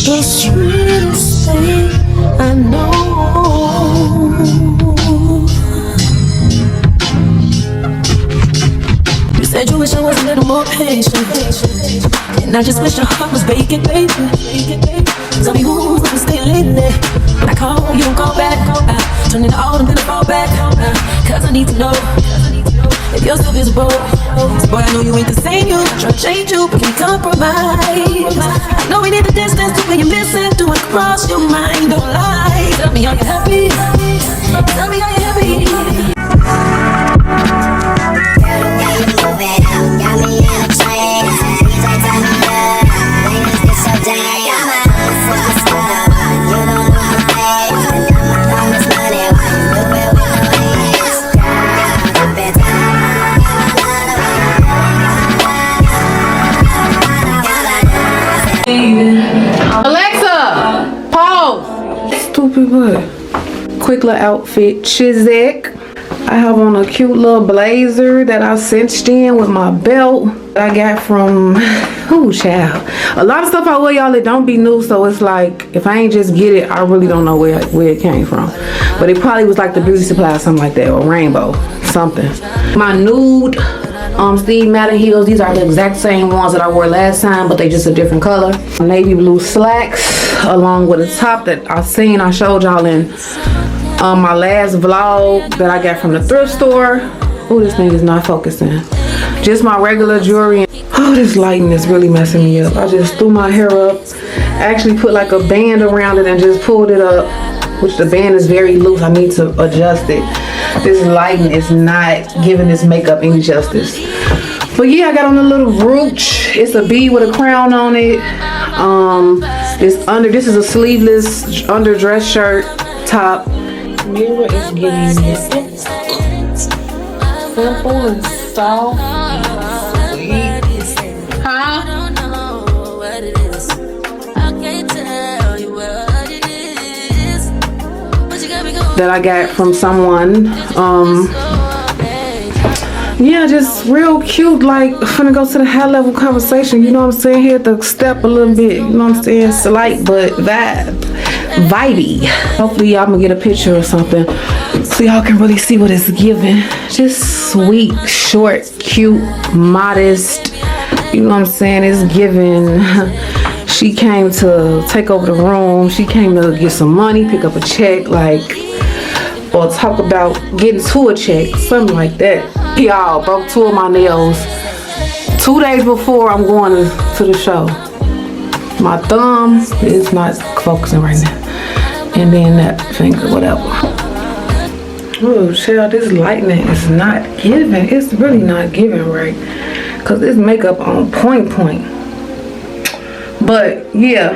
the sweetest thing I know. You said you wish I was a little more patient, and I just wish your heart was vacant, baby. Tell me who's gonna stay lately. When I call, you don't call back. Turn it on, I'm gonna fall back. Cause I need to know if you're still visible. Boy, I know you ain't the same. You try to change you, but can't compromise. I know we need the distance to where you're missing. Do it cross your mind, don't lie. Tell me, are you happy? Tell me, are you happy? Got me in a trance. DJ turn me up. Ladies get so down. Got my own fucking stuff. You don't know my face. I got my promise money. Why you do it with no hands? Got my bed down. Alexa, pause. Stupid butt. Quick little outfit, Chizek. I have on a cute little blazer that I cinched in with my belt I got from, ooh, child. A lot of stuff I wear, y'all, it don't be new, so it's like, if I ain't just get it, I really don't know where it came from. But it probably was like the beauty supply or something like that, or rainbow, something. My nude Steve Madden heels, these are the exact same ones that I wore last time, but they just a different color. Navy blue slacks, along with a top that I showed y'all in my last vlog that I got from the thrift store. Oh, this thing is not focusing. Just my regular jewelry. Oh, this lighting is really messing me up. I just threw my hair up. I actually put like a band around it and just pulled it up, which the band is very loose. I need to adjust it. This lighting is not giving this makeup any justice. But yeah, I got on a little brooch. It's a bead with a crown on it. This is a sleeveless underdress shirt top. Mirror is getting it. Simple and soft. Huh? That I got from someone. Yeah, just real cute, like finna go to the high level conversation, you know what I'm saying? Here to step a little bit, you know what I'm saying? Slight but vibey. Hopefully y'all gonna get a picture or something so y'all can really see what it's giving. Just sweet, short, cute, modest, you know what I'm saying? It's giving. She came to take over the room. She came to get some money, pick up a check, like, or talk about getting to a check, something like that. Y'all, broke 2 of my nails 2 days before I'm going to the show. My thumb is not focusing right now. And then that finger, whatever. Oh, child, this lightning is not giving. It's really not giving right. Because this makeup on point. But, yeah.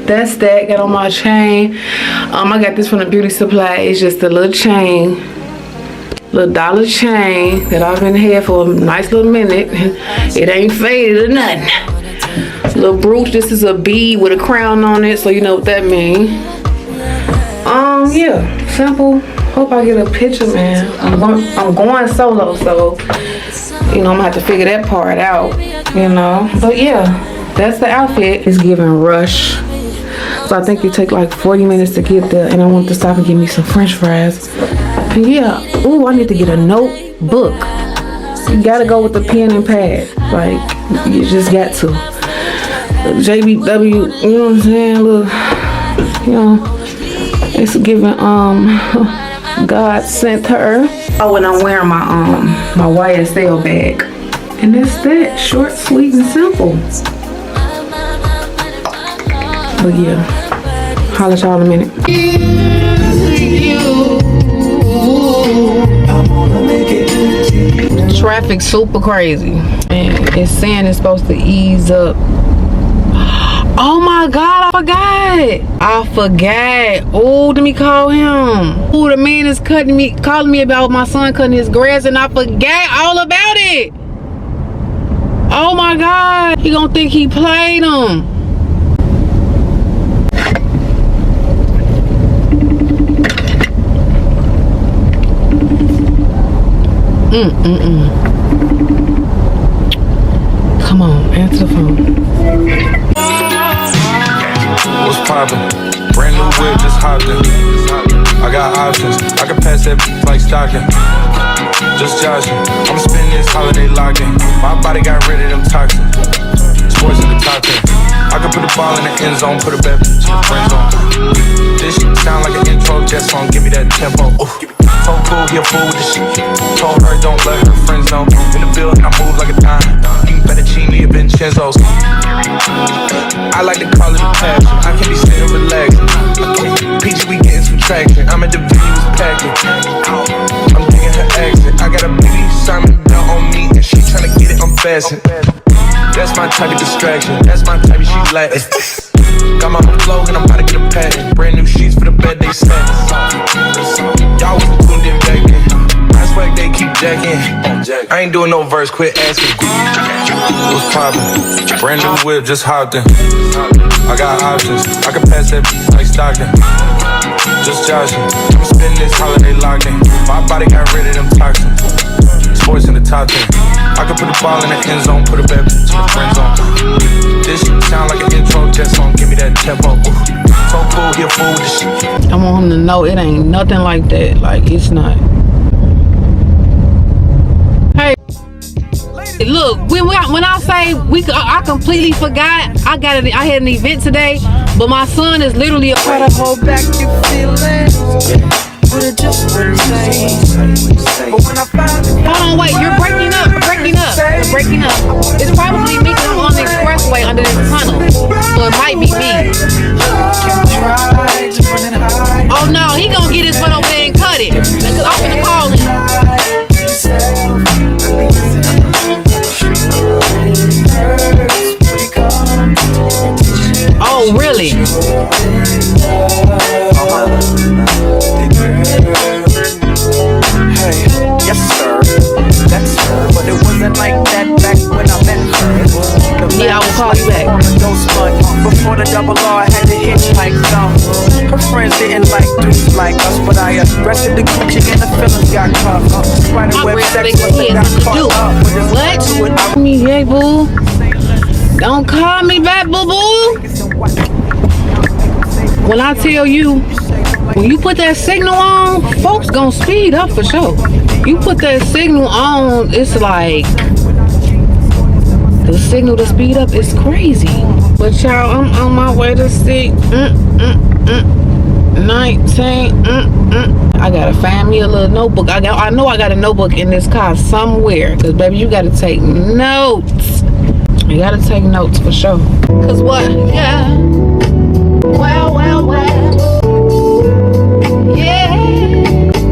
That's that. Got on my chain. I got this from the beauty supply. It's just a little chain. Little dollar chain that I've been here for a nice little minute. It ain't faded or nothing. Little brooch. This is a bead with a crown on it, so you know what that means. Yeah, simple. Hope I get a picture, man. I'm going solo, so you know I'm gonna have to figure that part out, you know. But yeah, that's the outfit. It's giving rush. So I think you take like 40 minutes to get there, and I want to stop and get me some French fries. And yeah, ooh, I need to get a notebook. You gotta go with the pen and pad. Like, you just got to. JBW, you know what I'm saying? Look, you know, it's giving, God sent her. Oh, and I'm wearing my my YSL bag. And that's that, short, sweet, and simple. But yeah, holla at y'all in a minute. Traffic super crazy, and it's saying it's supposed to ease up. Oh my God, I forgot. Oh, let me call him. Oh, the man is calling me about my son cutting his grass, and I forgot all about it. Oh my God, he gonna think he played him. Come on, answer the phone. poppin'? Brand new whip, just hopped in. I got options, I can pass that like stocking. Just joshing, I'ma spend this holiday locking. My body got rid of them toxins. Sports in the top 10. I can put the ball in the end zone, put it back to the friend zone. This shit sound like an intro jet song, give me that tempo. Ooh. Told cool, he a fool with the shit. Told her don't let her friends know. In the building, I move like a dime. Eating fettuccine or Vincenzo's. I like to call it a passion. I can be sitting relaxed. Peachy, we getting some traction. I'm at the videos packing. I'm digging her accent. I got a baby Simon belt on me, and she tryna get it unfastened. That's my type of distraction. That's my type of she Latin. Got my own flow and I'm about to get a patent. Brand new sheets for the bed they set. Y'all was tuned in back then. I swag they keep jacking. I ain't doing no verse, quit asking. What's poppin'? Brand new whip, just hopped in. I got options, I can pass that like stocking. Just joshing, I'ma spend this holiday locked in. My body got rid of them toxins. Sports in the top 10. I can put the ball in the end zone, put it back to the friend zone. This shit sound like an intro jet song, give me that tempo. So cool, he a fool with the shit. I want him to know it ain't nothing like that. Like, it's not. Hey, look, when I say I completely forgot. I had an event today, but my son is literally a Try to hold back your feelings. Would've just been safe. But when I found it, hold on, wait, you're breaking up. It's probably me 'cause I'm on the expressway under this tunnel. So it might be me. try to run and hide. Oh no, he gonna get his foot over there and cut it. Cause I'm finna call him. Oh really? Hey, yes sir, that's her. But it wasn't like that back when I met her. Yeah, I will call you back. Before the double R had to hitchhike down. Her friends didn't like dudes like us, but I arrested the Gucci and the feelings got caught. Spider My web breath sex thinks must he have has got something to caught up. do. What? Me, hey boo. Don't call me back, boo boo. When I tell you, when you put that signal on, folks gonna speed up for sure. You put that signal on, it's like the signal to speed up is crazy. But y'all, I'm on my way to see 19. I gotta find me a little notebook. I know I got a notebook in this car somewhere. Cause baby, you gotta take notes. You gotta take notes for sure. Cause what? Yeah. Well. Yeah.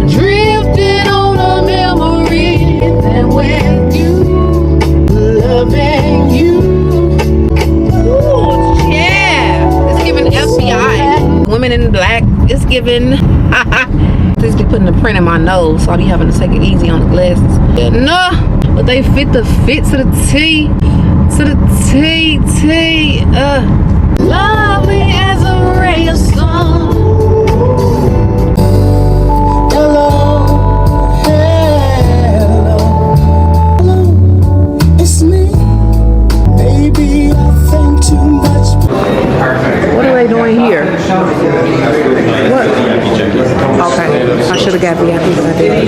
Drifting on a memory. And with you, loving you. Ooh, yeah. It's giving FBI. Women in black. It's giving. This be putting a print in my nose, so I be having to take it easy on the glasses. Yeah, no, but they fit to the T. To the T. Lovely as a ray of sun. Hello, it's me. Maybe I think too much. What are they doing here? What? Okay, I should have got VIP, but I didn't.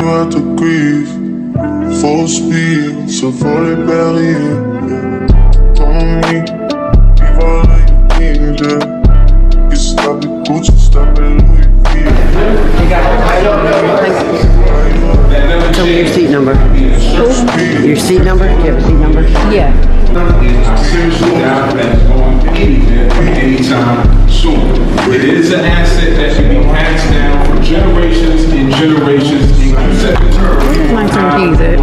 Dois te grieve, full speed, savoir les barrières. Tommy, viva la vida. You stop it, Gucci, stop it, Louis V. Tell me your seat number. Your seat number? Do you have a seat number? Yeah. Seriously doubt that it's going anywhere anytime soon. It is an asset that can be passed down for generations and generations. My turn keys at.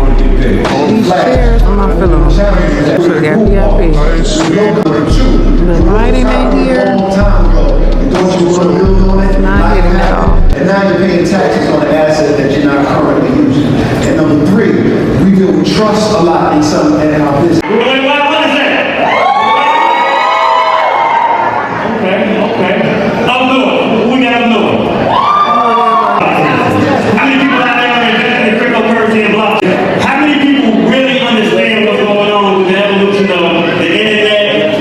These chairs on my pillow. Should have got VIP. The lighting in here. Not hitting at all. And now you're paying taxes on an asset that you're not currently using. And number three, we deal with trust a lot in some in our business. What is that? Okay. Up north. Who we got up north? How many people out there in the cryptocurrency and blockchain? How many people really understand what's going on with the evolution of the internet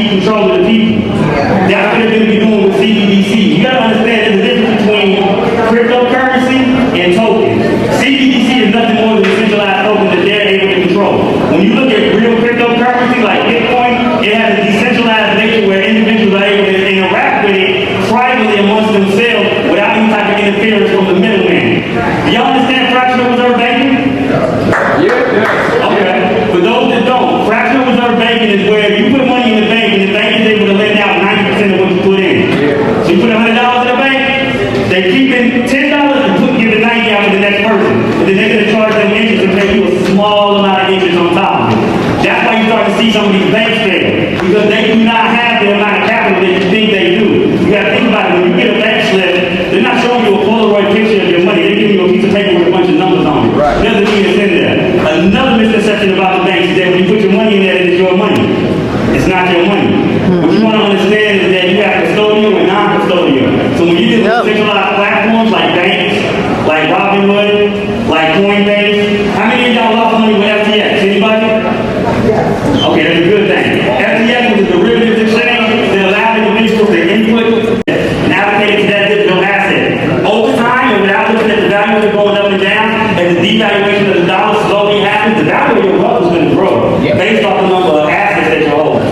keep control of the people. That's what they're going to be doing with CBDC. You got to understand there's a difference between cryptocurrency and tokens. CBDC is nothing more than a centralized token that they're able to control. When you look at real cryptocurrency like Bitcoin, it has a decentralized nature where individuals are able to interact with it privately amongst themselves without any type of interference from the middleman. Do y'all understand fractional reserve banking? Yeah. Okay. For those that don't, fractional reserve banking is where you put money in the bank and the bank is able to lend out 90% of what you put in. So you put $100 in the bank, they're keeping $10 and giving 90 out to the next person. And then they're going to charge them interest and pay you a small amount of interest on top of it. That's why you start to see some of these banks fail. Because they do not have the amount of capital that you think they do. You got to think about it. When you get a bank slip, they're not showing you a Polaroid picture of your money. They're giving you a piece of paper with a bunch of numbers on it. Right. Doesn't mean it's in there. Another misconception about the banks is that when you put your money in there, it's your money. It's not your money. What you want to understand is that you have custodial and non-custodial. So when you get centralized platforms like banks, like Robinhood, like Coinbase, how many of y'all lost money with FTX? Anybody? Okay, that's a good thing. FTX was a derivatives exchange that allowed individuals to input and allocate to that digital asset. Over time, and without looking at the value of it going up and down, as the devaluation of the dollar slowly happens, the value of your wealth is going to grow based off the number of assets that you're holding.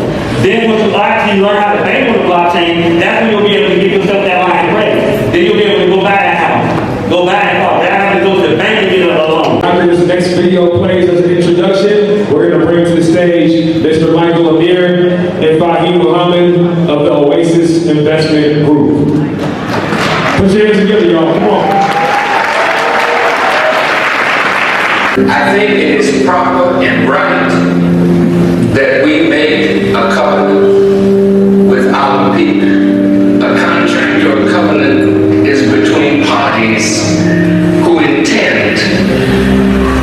Then once you actually learn how to bank on the blockchain, that's when you'll be able to give yourself that line of credit. Then you'll be able to go buy a house, go buy a car. That have to go to the bank and get a loan. After this next video plays as an introduction, we're going to bring to the stage Mr. Michael Amir and Fahim Muhammad of the Oasis Investment Group. Put your hands together, y'all. Come on. I think it is proper and right that we make a covenant with our people. A contract or a covenant is between parties who intend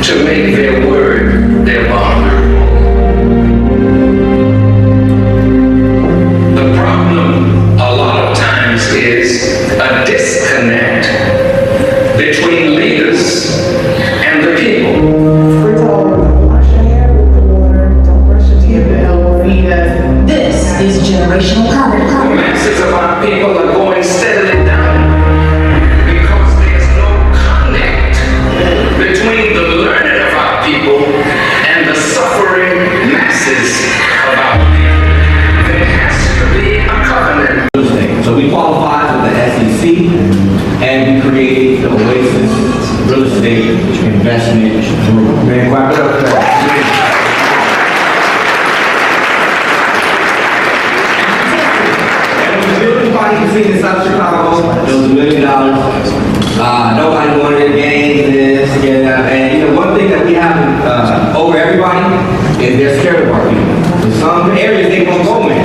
to make their word their bond. The problem a lot of times is a disconnect between leaders and the people. This is generational power. The masses of our people are going steadily down because there's no connect between the learning of our people and the suffering masses of our people. There has to be a covenant. So we qualified with the SEC and we created the Oasis Real Estate Investment Group. Man, clap it up for that. You can see in South Chicago, it was $1 million. Nobody wanted to gain this, and you know, one thing that we have over everybody is they're scared of our people. In some areas they won't go in.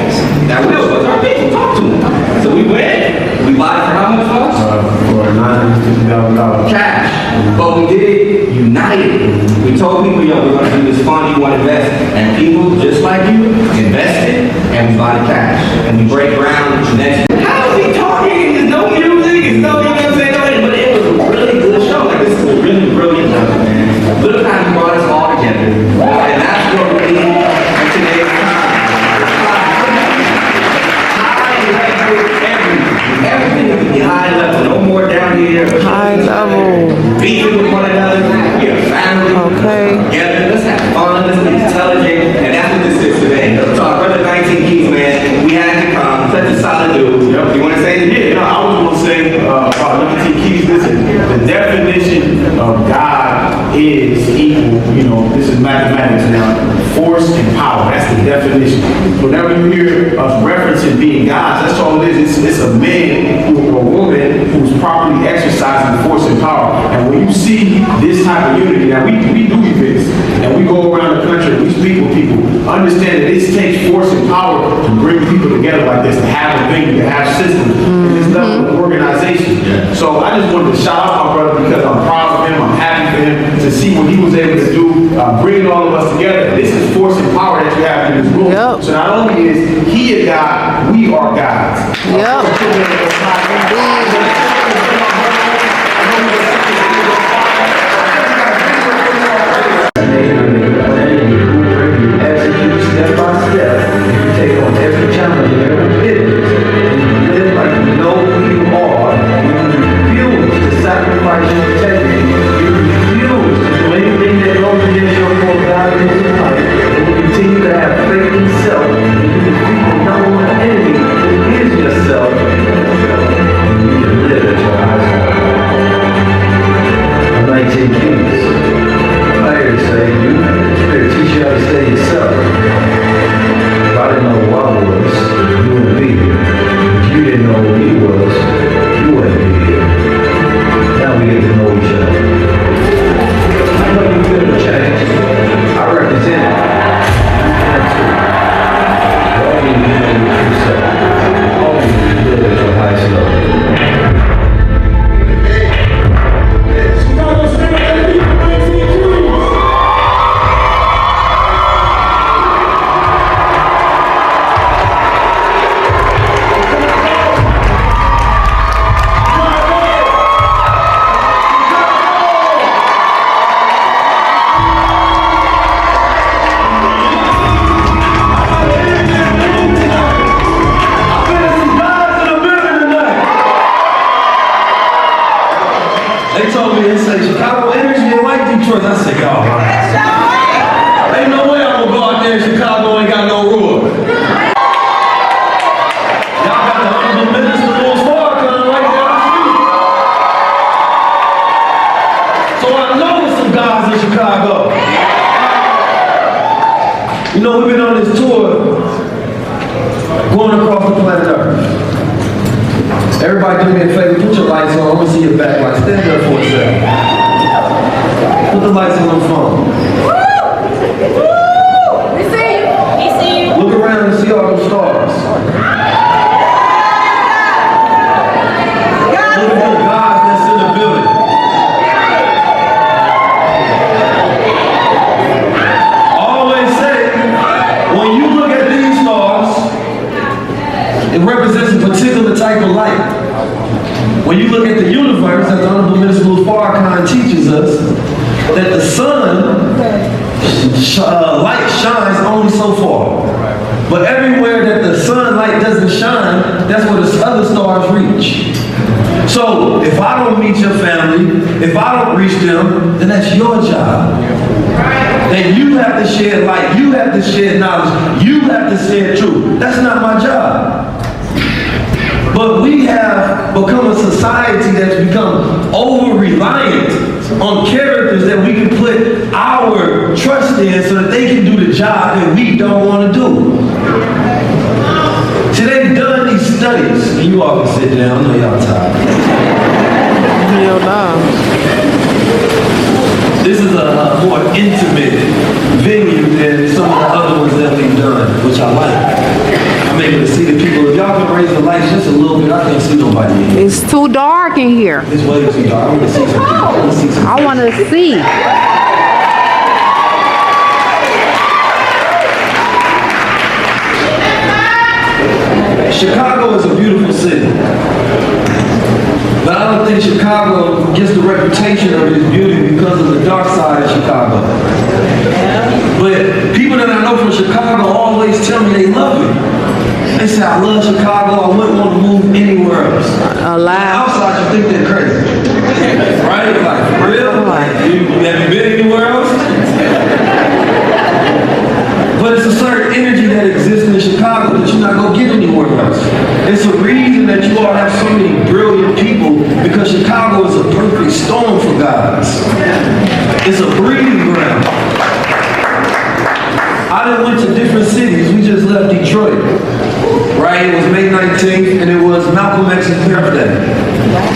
That will, but our people talk to them. So we went, we bought it for how much bucks? For $950,000. Cash. But we did it united. We told people, yo, we're going to do this fund, you want to invest. And people, just like you, invested, and we bought it cash. And we break ground next. How is he talking? There's no music, there's no, you know what I'm saying? But it was a really good show. Like, this is a really brilliant show, man. Look how he brought us all together. And that's what we need in today's time. Everything is at the high level. No more down here. High level. Beating with one another. We are family. Okay. Together. Let's have fun. Let's be intelligent. And that's what this is today. So our brother 19 Keys, man, we had to come. Such a solid dude. You want to say anything? Yeah, I was going to say, about 19 Keys, listen, the definition of God is equal, you know, this is mathematics now, force and power, that's the definition. Whenever you hear us referencing being gods, that's all it is. It's a man or a woman who's properly exercising force and power. And when you see this type of unity, now we do this, and we go around the country and we speak with people, understand that this takes force and power to bring people together like this, to have a venue, to have systems, and this level of organization. So I just wanted to shout out my brother because I'm proud of him, I'm happy for him to see what he was able to do, bringing all of us together. This is force and power that you have in this room. So not only is he a God, we are gods. Execute step by step. Take on every challenge. challenge and every pivot, and you live like you know who you are, you refuse to sacrifice your integrity, you refuse to do anything that goes against your core values in life, and you continue to have faith in self, and you defeat the number one enemy who is yourself, you can live at your highest level. 19 Keys. I hear you say, you better teach you how to stay yourself. If I didn't know who I was, you wouldn't be here. If you didn't know who he was, you wouldn't be here. Now we get to know each other. I know you feel the change. I represent it. That's it. All you need to know is yourself. All you need to live at your highest level. They told me, they said, Chicago energy ain't like Detroit. I said, y'all right. Ain't no way I'm gonna go out there in Chicago and ain't got no roar. Y'all got the honorable minister Louis Farrakhan right there on the street. So I know there's some guys in Chicago. You know, we've been on this tour going across the planet Earth. Everybody do me a favor, put your lights on. I want to see your back lights. Stand up for a second. Put the lights on the phone. We see you. We see you. Look around and see all those stars. Look at the guys that's in the building. I always say, when you look at these stars, it represents a particular type of light. When you look at the universe, as the Honorable Minister Louis Farrakhan teaches us, that the sun light shines only so far. But everywhere that the sunlight doesn't shine, that's where the other stars reach. So if I don't meet your family, if I don't reach them, then that's your job. Then you have to share light, you have to share knowledge, you have to share truth. That's not my job. But we have become a society that's become over-reliant on characters that we can put our trust in so that they can do the job that we don't want to do. See, they've done these studies, and you all can sit down, I know y'all tired. Hell no. This is a more intimate venue than some of the other ones that we've done, which I like. I'm able to see the people. If y'all can raise the lights just a little bit, I can't see nobody in here. It's too dark in here. It's way too dark. I want to see some people. I want to see some people. I want to see. Chicago is a beautiful city. But I don't think Chicago gets the reputation of its beauty because of the dark side of Chicago. But people that I know from Chicago always tell me they love it. They say, I love Chicago, I wouldn't want to move anywhere else. Outside, you think they're crazy. Right? Like, for real? Have you been anywhere else? But it's a certain energy that exists in Chicago that you're not going to get anywhere else. It's a reason that you all have so many brilliant people, because Chicago is a perfect storm for guys. It's a breeding ground. I done went to different cities. We just left Detroit. Right? It was May 19th, and it was Malcolm X's birthday.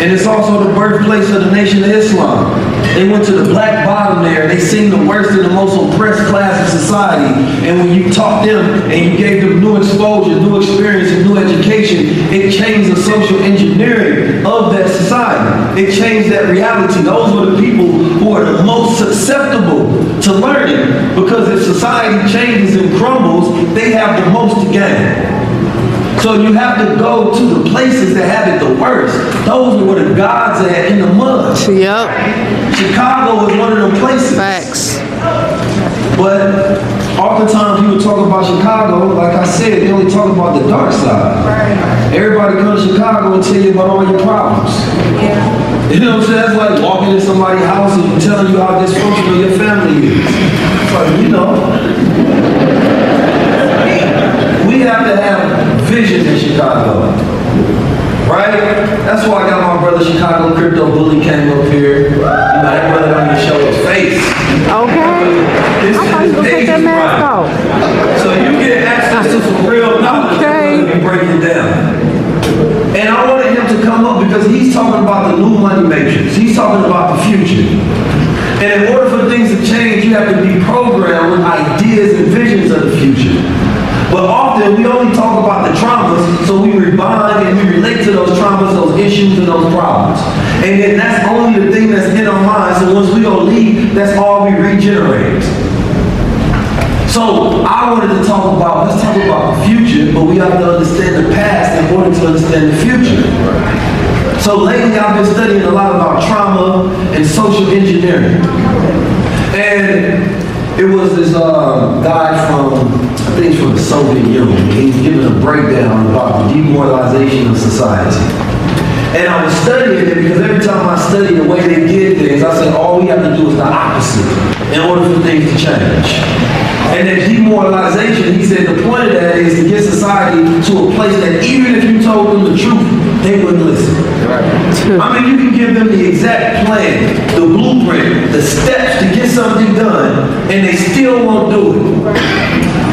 And it's also the birthplace of the Nation of Islam. They went to the Black Bottom there, and they seen the worst and the most oppressed class of society. And when you taught them, and you gave them new exposure, new experience, and new education, it changed the social engineering of that society. It changed that reality. Those were the people who are the most susceptible to learning, because if society changes and crumbles, they have the most to gain. So you have to go to the places that have it the worst. Those are where the gods are at, in the mud. Yep. Chicago is one of them places. Facts. But Oftentimes people talk about Chicago, like I said, they only talk about the dark side. Everybody comes to Chicago and tell you about all your problems. You know what I'm saying? That's like walking in somebody's house and telling you how dysfunctional your family is. It's like, you know, we have to have vision in Chicago. Right? That's why I got my brother Chicago Crypto Bully came up here. You know, that brother don't even show his face. Okay. I thought you were gonna take that mask off. So you get access to some real knowledge. Okay. And break it down. And I wanted him to come up because he's talking about the new money matrix. He's talking about the future. And in order for things to change, you have to be programmed with ideas and visions of the future. But often we only talk about the traumas, so we rebind and we relate to those traumas, those issues, and those problems. And then that's only the thing that's in our minds, so once we go leave, that's all we regenerate. So I wanted to let's talk about the future, but we have to understand the past in order to understand the future. So lately I've been studying a lot about trauma and social engineering. And it was this guy from, I think he's from the Soviet Union. He's giving a breakdown about the demoralization of society. And I was studying it because every time I study the way they did things, I said all we have to do is the opposite in order for things to change. And that demoralization, he said the point of that is to get society to a place that even if you told them the truth, they wouldn't listen. I mean, you can give them the exact plan, the blueprint, the steps to get something done, and they still won't do it.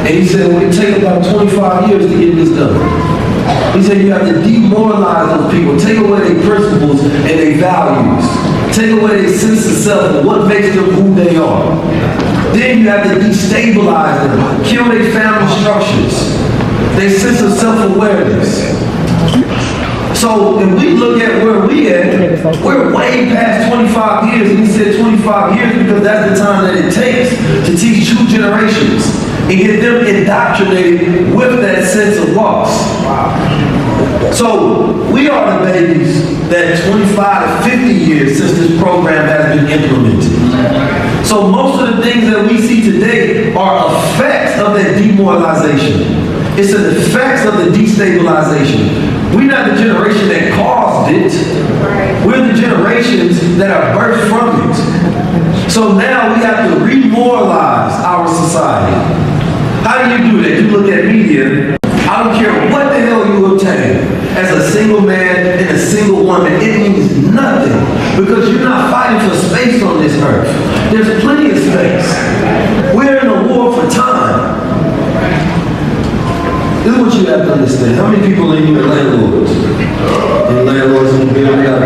And he said, well, it takes about 25 years to get this done. He said you have to demoralize those people, take away their principles and their values, take away their sense of self and what makes them who they are. Then you have to destabilize them, kill their family structures, their sense of self-awareness. So if we look at where we at, we're way past 25 years, and he said 25 years because that's the time that it takes to teach 2 generations and get them indoctrinated with that sense of loss. So we are the babies that 25 to 50 years since this program has been implemented. So most of the things that we see today are effects of that demoralization. It's an effect of the destabilization. We're not the generation that caused it. We're the generations that are birthed from it. So now we have to remoralize our society. How do you do that? You look at media. I don't care what the hell you obtain as a single man and a single woman. It means nothing because you're not fighting for space on this earth. There's plenty of space. We're in a war for time. This is what you have to understand. How many people in here are landlords? And landlords in the building got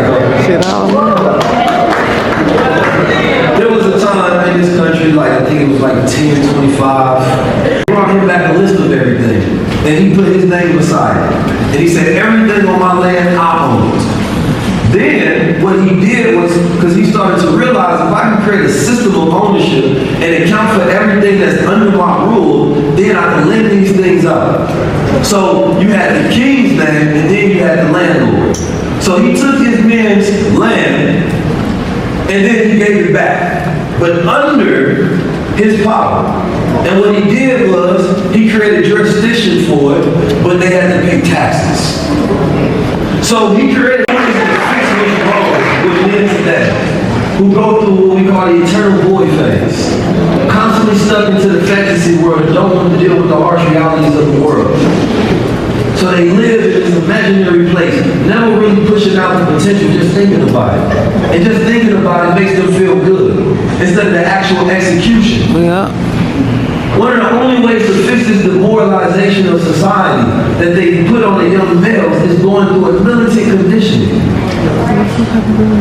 There was a time in this country, like I think it was like 10, 25. He brought him back a list of everything. And he put his name beside it. And he said, everything on my land I own it. Then what he did was, because he started to realize if I can create a system of ownership and account for everything that's under my rule, then I can lend these things out. So you had the king's name and then you had the landlord. So he took his men's land and then he gave it back, but under his power. And what he did was he created jurisdiction for it, but they had to pay taxes. So he created with men today who go through what we call the eternal void phase, constantly stuck into the fantasy world and don't want to deal with the harsh realities of the world. So they live in this imaginary place, never really pushing out the potential, just thinking about it. And just thinking about it makes them feel good instead of the actual execution. Yeah. One of the only ways to fix this demoralization of society that they put on the young males is going through a militant conditioning.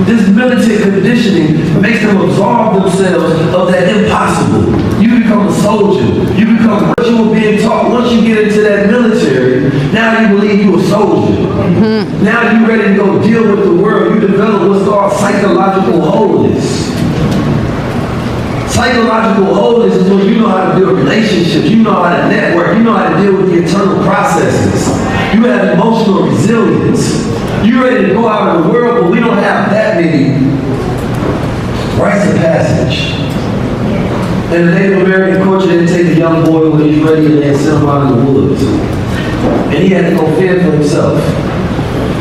This militant conditioning makes them absolve themselves of that impossible. You become a soldier. You become what you were being taught. Once you get into that military, now you believe you're a soldier. Now you're ready to go deal with the world. You develop what's called psychological wholeness. Psychological wholeness is when you know how to build relationships, you know how to network, you know how to deal with the internal processes. You have emotional resilience. You're ready to go out in the world, but we don't have that many rites of passage. In the Native American culture, they take a young boy when he's ready and they send him out in the woods. And he had to go fend for himself.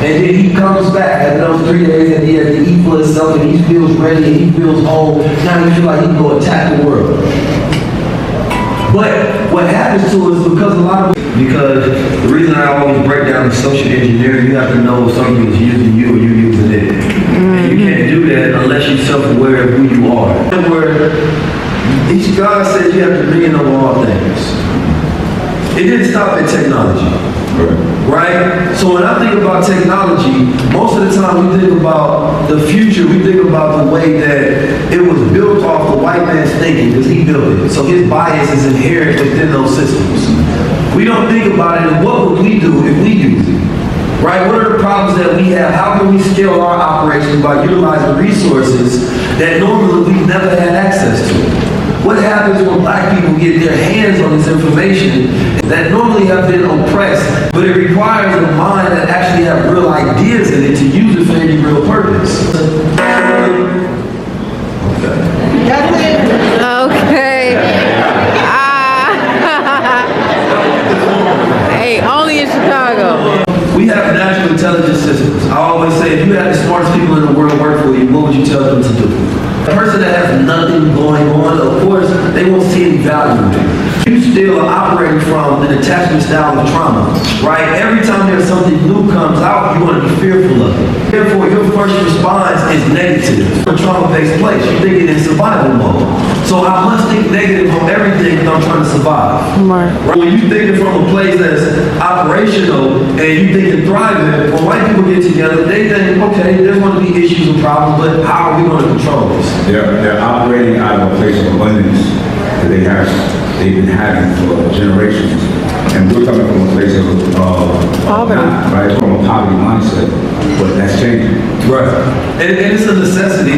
And then he comes back after those 3 days and he has to eat for himself and he feels ready and he feels whole. Now he feels like he can go attack the world. But what happens to us because the reason I always break down the social engineering, you have to know if something is using you or you're using it. And you can't do that unless you're self-aware of who you are. Where God says you have dominion over all things. It didn't stop at technology. Right? So when I think about technology, most of the time we think about the future, we think about the way that it was built off the white man's thinking because he built it. So his bias is inherent within those systems. We don't think about it as what would we do if we used it? Right? What are the problems that we have? How can we scale our operations by utilizing resources that normally we've never had access to? What happens when black people get their hands on this information that normally have been oppressed, but it requires a mind that actually have real ideas in it to use it for any real purpose? Okay. Hey, only in Chicago. We have natural intelligence systems. I always say, if you had the smartest people in the world work for you, what would you tell them to do? A person that has nothing going on, of course, they won't see any value in it. You still are operating from an attachment style of trauma, right? Every time there's something new comes out, you want to be fearful of it. Therefore, your first response is negative. A trauma-based place, you're thinking in survival mode. So I must think negative on everything if I'm trying to survive. Right? When you thinking from a place that's operational and you thinking thriving, when white people get together, they think, okay, there's going to be issues and problems, but how are we going to control this? They're operating out of a place of abundance that they've been having for generations. And we're coming from a place of poverty, right? From a poverty mindset, but that's changing. Right. And it's a necessity.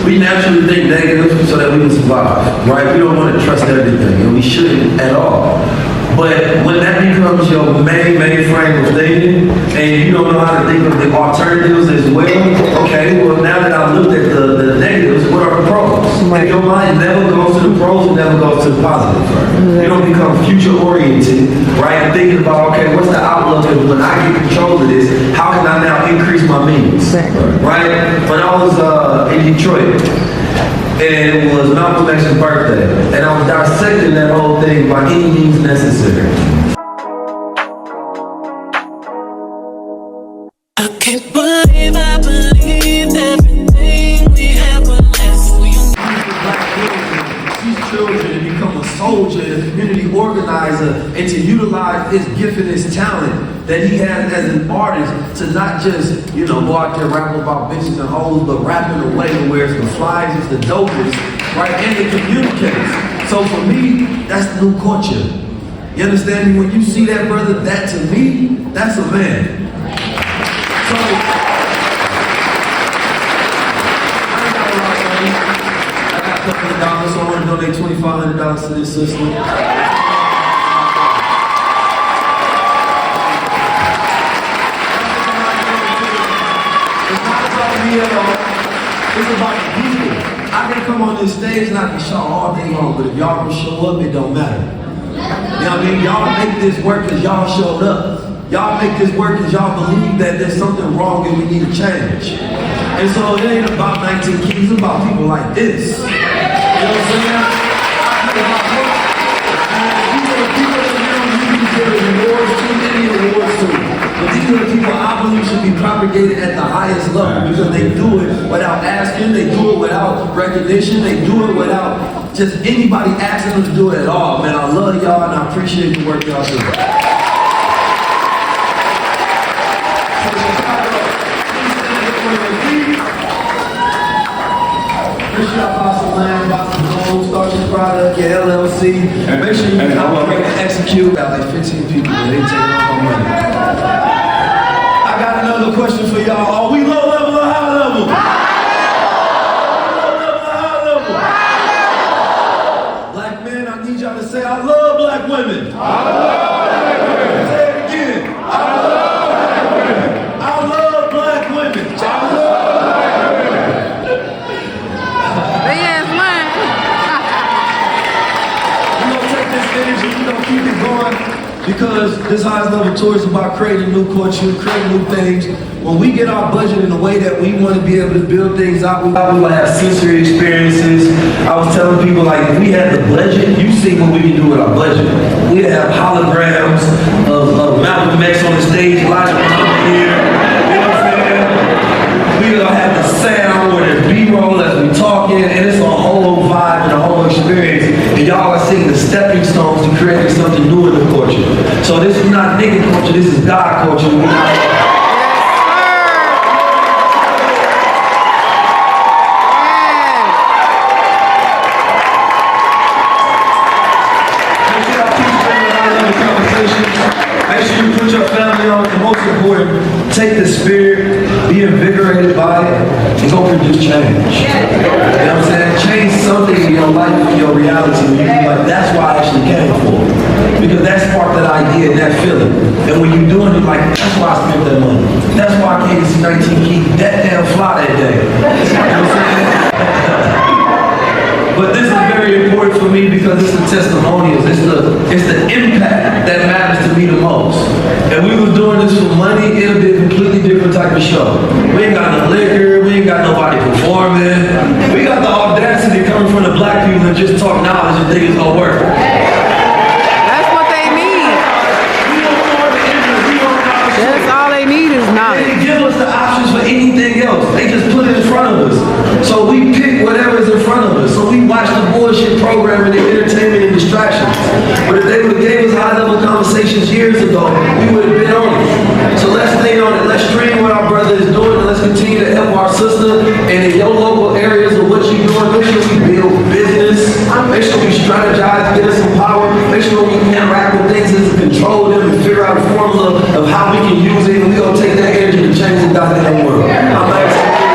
We naturally think negative so that we can survive, right? We don't want to trust everything, and we shouldn't at all. But when that becomes your main frame of thinking, and you don't know how to think of the alternatives as well, okay, well now that I've looked at the negatives, what are the pros? Right. If your mind never goes to the pros, it never goes to the positives, right? You don't become future oriented, right? Thinking about, okay, what's the outlook, and when I get control of this, how can I now increase my means, right? When I was in Detroit, and it was Malcolm X's birthday. And I was dissecting that whole thing by any means necessary. I can't believe I believed everything we had was less for you. Teach children to become a soldier, a community organizer, and to utilize his gift and his talent that he has as an artist to not just, go out there rapping about bitches and hoes, but rap in a way to where it's the flies, it's the dopest, right? And it communicates. So for me, that's the new culture. You understand me? When you see that, brother, that to me, that's a man. So, I got a couple of dollars, so I want to donate $2,500 to this system. It's about the people. I can come on this stage and I can shout all day long, but if y'all don't show up, it don't matter. You know what I mean? Y'all make this work because y'all showed up. Y'all make this work because y'all believe that there's something wrong and we need a change. And so it ain't about 19 Keys, it's about people like this. You know what I'm saying? People that you deserve awards too many awards to. But these are the people I believe should be propagated at the highest level because they do it without asking, they do it without recognition, they do it without just anybody asking them to do it at all. Man, I love y'all and I appreciate the work y'all do. Starship product, your LLC. Make sure you cooperate and execute. Got like 15 people and they take all my money. I got another question for y'all. Are we low level or high level? Low level or high level? Black men, I need y'all to say, I love black women. I love black women. Say it again. I love black women. I love black women. I love black women. Yes, man. creating new culture, creating new things. When we get our budget in the way that we want to be able to build things out, we will have sensory experiences. I was telling people, like, if we had the budget, you see what we can do with our budget. We'd have holograms of Malcolm X on the stage, Elijah Muhammad here. You know what I'm saying? We're gonna have the sound where there's B-roll as we talking, and it's a whole vibe and a whole experience. And y'all are seeing the stepping stones to creating something new in the culture. So this is not nigga culture, this is God culture. Make sure you put your family on, and most important, take the spirit, be invigorated by it, and go produce change. You know what I'm saying? Change something in your life, in your reality, and you be like, that's why I actually came for. Because that sparked that idea and that feeling. And when you're doing it, like, that's why I spent that money. That's why I came to see 19 Keys that damn fly that day. You know what I'm saying? But this is very important for me because it's the testimonials, it's the impact that matters to me the most. And we was doing this for money, it'll be a completely different type of show. We ain't got no liquor, we ain't got nobody performing. We got the audacity coming from the black people and just talk knowledge and think it's gonna work. That's what they need. That's all they need is knowledge. They give us the options for anything else. They just put it in front of us. So we pick whatever's in front of us. So we watch the bullshit programming and entertainment and distractions. But if they would have gave us high-level conversations years ago, we would have been on it. So let's stay on it. Let's stream what our brother is doing, and let's continue to help our sister. And in your local areas of what you're doing, make sure we build business. Make sure we strategize, get us some power. Make sure we interact with things and control them and figure out a formula of how we can use it. And we're going to take that energy to change the goddamn world. I'm asking.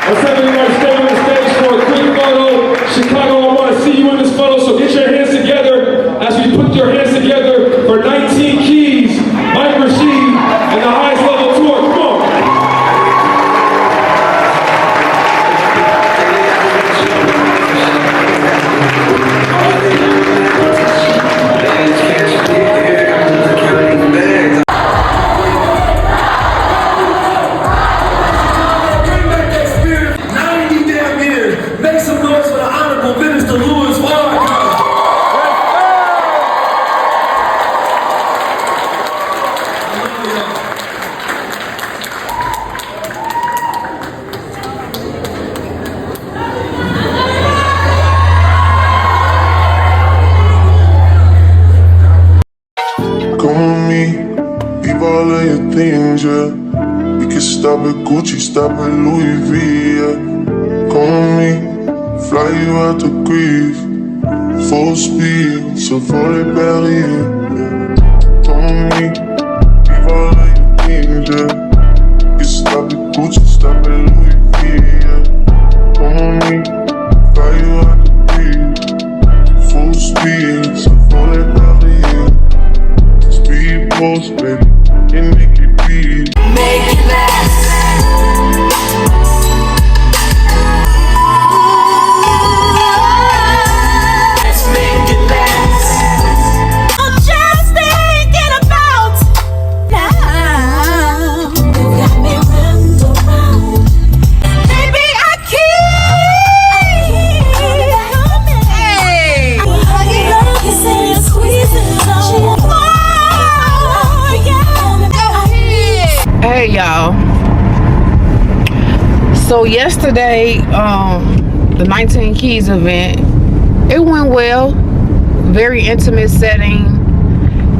Let's have everybody stay on the stage for a quick photo. Chicago, I want to see you in this photo, so get your hands together as we put your hands together for 19 Keys, Mike Rashid, and the highest level tour. Come on. all of your things, yeah. We can stop at Gucci, stop at Louis V, yeah. Come on me, fly you out to Greece, full speed, Safari Paris, yeah. Come on me, leave all of your things, yeah. We can stop at Gucci, stop at Louis V, yeah. Come on me, fly you out to Greece, full speed, Safari Paris, yeah. Speed post, baby. And make it beat. Make it last. Let's make it last. I'm just thinking about now. You got me round around. Baby, I can't. Hey. Hugging up, kissing and squeezing on. Hey y'all, so yesterday the 19 Keys event, it went well, very intimate setting,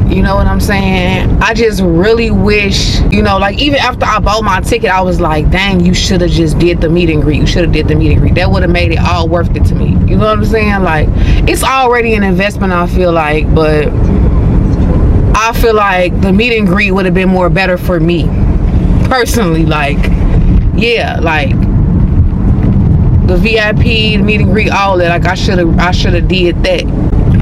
you know what I'm saying. I just really wish, you know, like even after I bought my ticket, I was like, dang, you should have just did the meet and greet. You should have did the meet and greet. That would have made it all worth it to me, you know what I'm saying. Like, it's already an investment, I feel like, but I feel like the meet and greet would have been more better for me personally. Like, yeah, like the VIP, the meet and greet, all that, like I should have did that.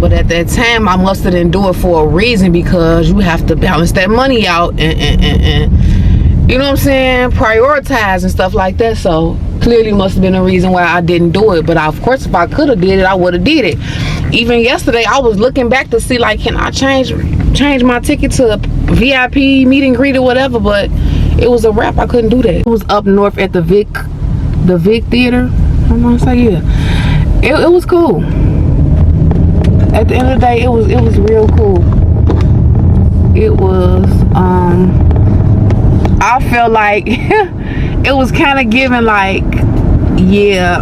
But at that time, I must have didn't do it for a reason, because you have to balance that money out and you know what I'm saying, prioritize and stuff like that. So clearly must have been a reason why I didn't do it. But of course, if I could have did it, I would have did it. Even yesterday, I was looking back to see, like, can I change my ticket to VIP meet and greet or whatever, but it was a wrap. I couldn't do that. It was up north at the Vic Theater. I'm gonna say, yeah. It was cool. At the end of the day, it was real cool. It was, I felt like it was kind of giving, like, yeah,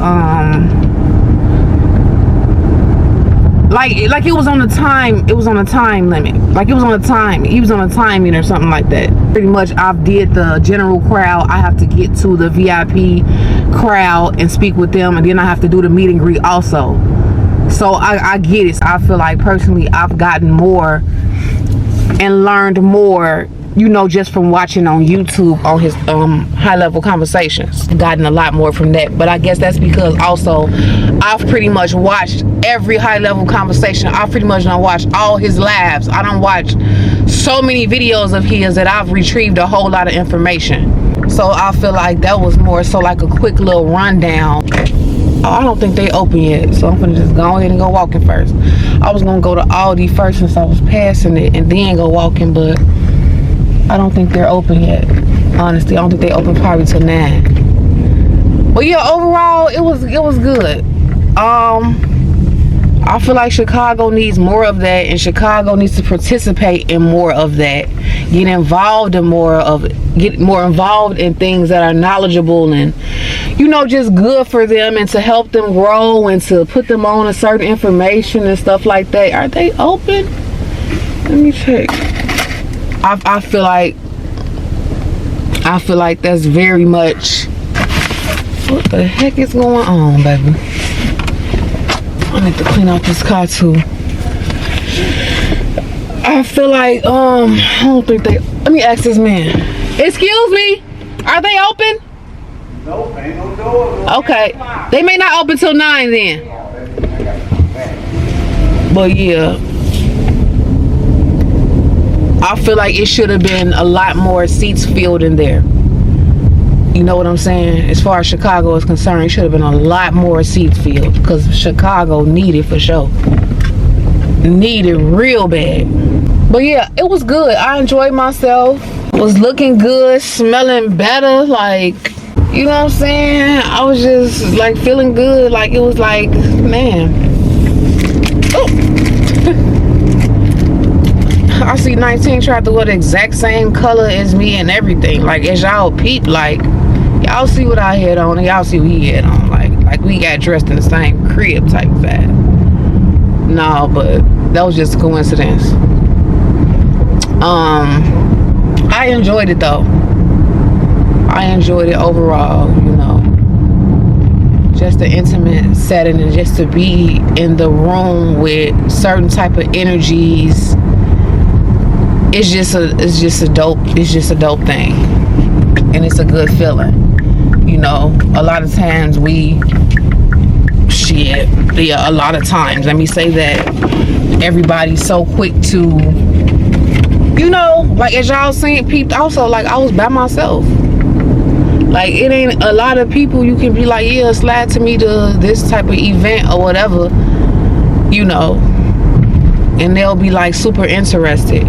like it was on the time. It was on a time limit. Like it was on a time. He was on a timing or something like that. Pretty much, I did the general crowd. I have to get to the VIP crowd and speak with them, and then I have to do the meet and greet also. So I get it. I feel like personally, I've gotten more and learned more, you know, just from watching on YouTube on his high level conversations. Gotten a lot more from that. But I guess that's because also I've pretty much watched every high level conversation. I pretty much done watched all his lives. I done watched so many videos of his that I've retrieved a whole lot of information. So I feel like that was more so like a quick little rundown. Oh, I don't think they open yet, so I'm gonna just go ahead and go walking first. I was gonna go to Aldi first since I was passing it and then go walking, but I don't think they're open yet. Honestly, I don't think they open probably till 9. But yeah, overall, it was good. I feel like Chicago needs more of that, and Chicago needs to participate in more of that. Get involved in get more involved in things that are knowledgeable and, you know, just good for them, and to help them grow and to put them on a certain information and stuff like that. Are they open? Let me check. I feel like that's very much. What the heck is going on, baby? I need to clean out this car too. I feel like I don't think they. Let me ask this man. Excuse me, are they open? Nope, ain't no door. Okay, they may not open till 9 then. But yeah, I feel like it should have been a lot more seats filled in there. You know what I'm saying? As far as Chicago is concerned, it should have been a lot more seats filled, because Chicago needed for sure. Needed real bad. But yeah, it was good. I enjoyed myself. Was looking good, smelling better, like, you know what I'm saying? I was just like feeling good. Like it was like, man. Oh. I see 19 tried to wear the exact same color as me and everything. Like, as y'all peep, like, y'all see what I had on and y'all see what he had on. Like we got dressed in the same crib type vibe. No, but that was just a coincidence. I enjoyed it though. I enjoyed it overall, you know. Just the intimate setting, and just to be in the room with certain type of energies. It's just a dope thing, and it's a good feeling. You know, a lot of times a lot of times, let me say that, everybody's so quick to, you know, like, as y'all seen, peeped also, like, I was by myself. Like, it ain't a lot of people you can be like, yeah, slide to me to this type of event or whatever, you know, and they'll be like super interested.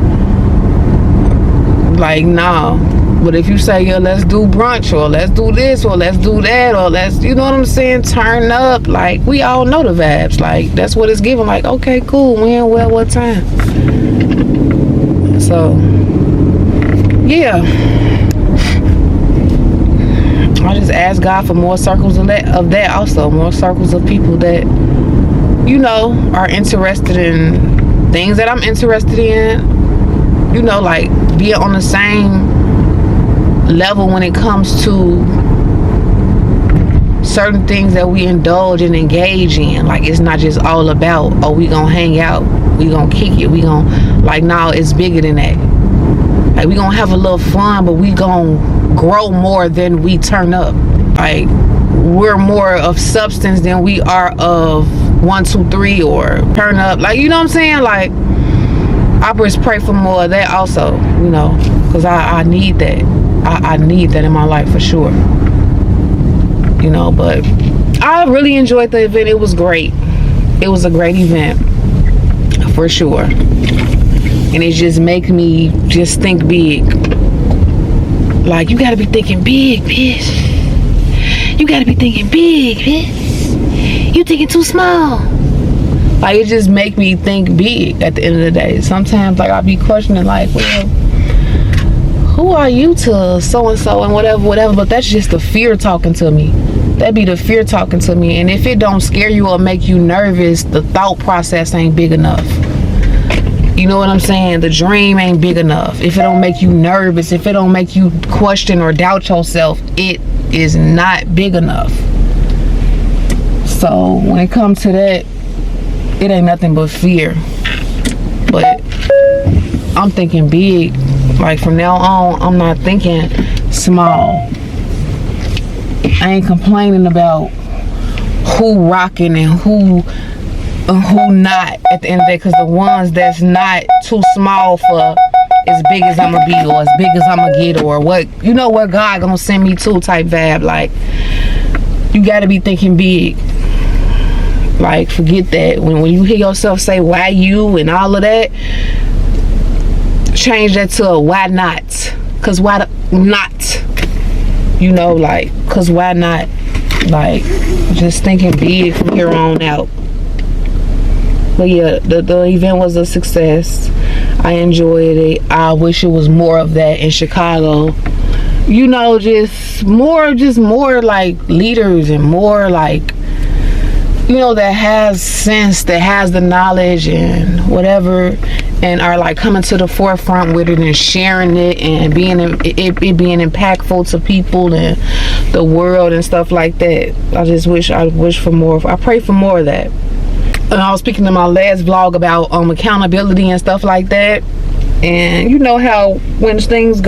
Like, nah. But if you say, yeah, let's do brunch, or let's do this, or let's do that, or let's, you know what I'm saying, turn up, like, we all know the vibes. Like, that's what it's giving. Like, okay, cool, when, where, what time? So, yeah. I just ask God for more circles of that also. More circles of people that, you know, are interested in things that I'm interested in. You know, like, be on the same level when it comes to certain things that we indulge and engage in. Like, it's not just all about, oh, we gonna hang out, we gonna kick it, we gonna, like, now it's bigger than that. Like, we gonna have a little fun, but we gonna grow more than we turn up. Like, we're more of substance than we are of 1, 2, 3 or turn up. Like, you know what I'm saying? Like, I just pray for more of that also, you know, because I need that. I need that in my life for sure. You know, but I really enjoyed the event. It was great. It was a great event for sure. And it just make me just think big. Like, you gotta be thinking big, bitch. You gotta be thinking big, bitch. You thinking too small. Like, it just make me think big at the end of the day. Sometimes, like, I'll be questioning, like, well, who are you to so-and-so and whatever, but that's just the fear talking to me. That be the fear talking to me. And if it don't scare you or make you nervous, the thought process ain't big enough. You know what I'm saying? The dream ain't big enough. If it don't make you nervous, if it don't make you question or doubt yourself, it is not big enough. So when it comes to that, it ain't nothing but fear. But I'm thinking big. Like, from now on, I'm not thinking small. I ain't complaining about who rocking and who not at the end of the day, because the ones that's not too small for as big as I'm gonna be or as big as I'm gonna get or what, you know, what God gonna send me to type vibe. Like, you gotta be thinking big. Like, forget that. When you hear yourself say why you and all of that, change that to a why not. Cause why not? You know, like, cause why not? Like, just thinking big from here on out. But yeah, the event was a success. I enjoyed it. I wish it was more of that in Chicago. You know, just more like leaders and more like, you know, that has sense, that has the knowledge and whatever, and are like coming to the forefront with it and sharing it and being impactful to people and the world and stuff like that. I wish for more. I pray for more of that. And I was speaking in my last vlog about accountability and stuff like that. And you know how when things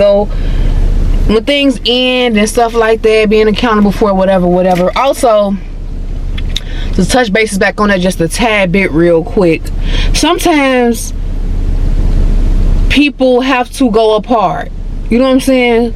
end and stuff like that, being accountable for whatever. Also, to touch bases back on that just a tad bit real quick. Sometimes people have to go apart. You know what I'm saying?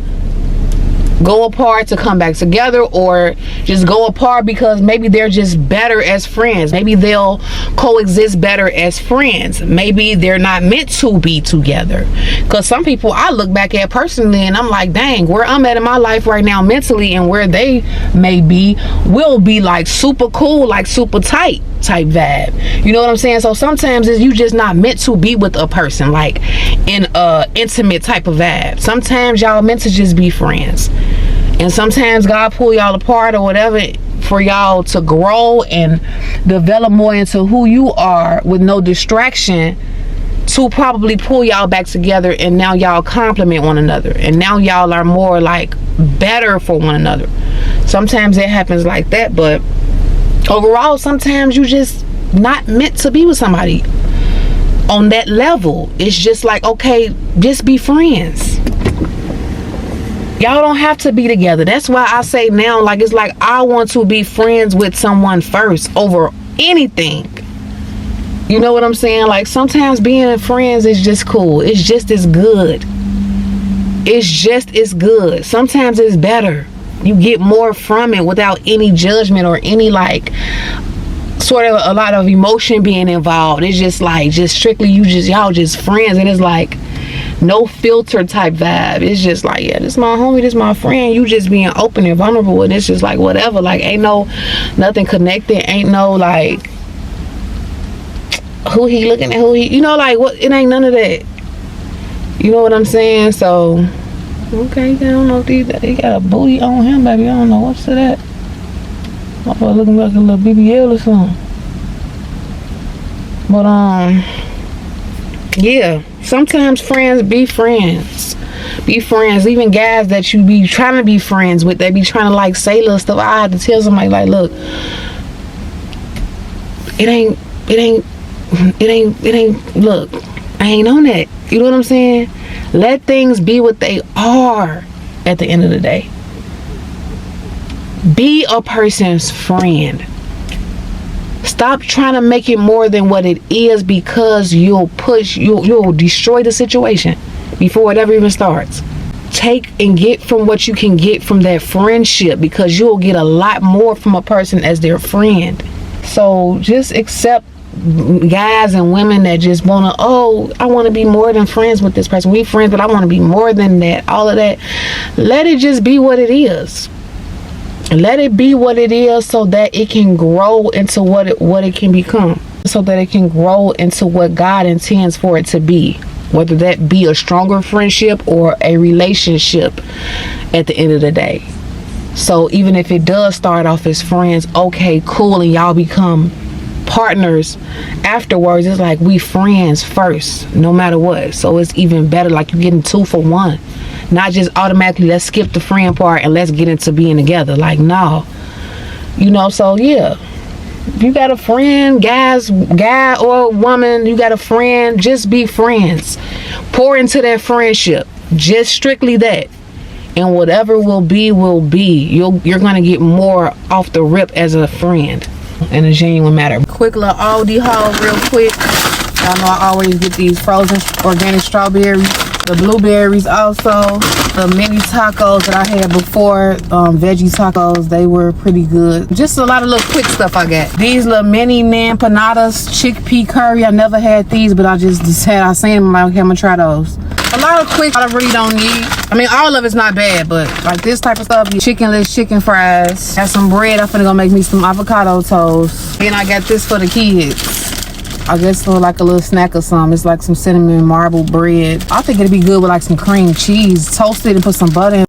Go apart to come back together, or just go apart because maybe they're just better as friends. Maybe they'll coexist better as friends. Maybe they're not meant to be together. Because some people I look back at personally and I'm like, dang, where I'm at in my life right now mentally and where they may be will be like super cool, like super tight type vibe. You know what I'm saying? So sometimes you just not meant to be with a person like in a intimate type of vibe. Sometimes y'all meant to just be friends. And sometimes God pull y'all apart or whatever for y'all to grow and develop more into who you are with no distraction, to probably pull y'all back together, and now y'all complement one another and now y'all are more like better for one another. Sometimes it happens like that, but overall sometimes you just not meant to be with somebody on that level. It's just like, okay, just be friends. Y'all don't have to be together. That's why I say now, like, it's like I want to be friends with someone first over anything. You know what I'm saying? Like, sometimes being friends is just cool. It's just as good. It's just as good. Sometimes it's better. You get more from it without any judgment or any like sort of a lot of emotion being involved. It's just like, just strictly y'all just friends, and it's like no filter type vibe. It's just like, yeah, this my homie, this my friend. You just being open and vulnerable, and it's just like whatever. Like, ain't no nothing connected. Ain't no like who he looking at, who he, you know, like what, it ain't none of that. You know what I'm saying? So okay, I don't know if he got a booty on him, baby. I don't know what's to that. Motherfucker looking like a little BBL or something. But yeah, sometimes friends be friends. Be friends. Even guys that you be trying to be friends with, they be trying to like say little stuff. I had to tell somebody like, look, it ain't look, I ain't on that. You know what I'm saying? Let things be what they are at the end of the day. Be a person's friend. Stop trying to make it more than what it is, because you'll destroy the situation before it ever even starts. take and get from what you can get from that friendship, because you'll get a lot more from a person as their friend. So just accept guys and women that just wanna, oh, I want to be more than friends with this person. We friends, but I want to be more than that. All of that. Let it just be what it is. Let it be what it is, so that it can grow into what it can become. So that it can grow into what God intends for it to be. Whether that be a stronger friendship or a relationship at the end of the day. So even if it does start off as friends, okay, cool, and y'all become partners afterwards, it's like we friends first, no matter what. So it's even better, like you're getting 2 for 1, not just automatically let's skip the friend part and let's get into being together. Like, no, you know. So yeah, if you got a friend, guy or woman, you got a friend, just be friends. Pour into that friendship, just strictly that, and whatever will be. You're gonna get more off the rip as a friend in a genuine matter. Quick little Aldi haul real quick. Y'all know I always get these frozen organic strawberries, the blueberries, also the mini tacos that I had before, veggie tacos. They were pretty good. Just a lot of little quick stuff I got. These little mini empanadas, chickpea curry. I never had these, but I seen them. I'm gonna try those. A lot of quick I really don't need. I mean, all of it's not bad, but like this type of stuff, chickenless chicken fries. Got some bread. I'm finna go make me some avocado toast. And I got this for the kids. I guess for like a little snack or something. It's like some cinnamon marble bread. I think it'd be good with like some cream cheese. Toast it and put some butter in.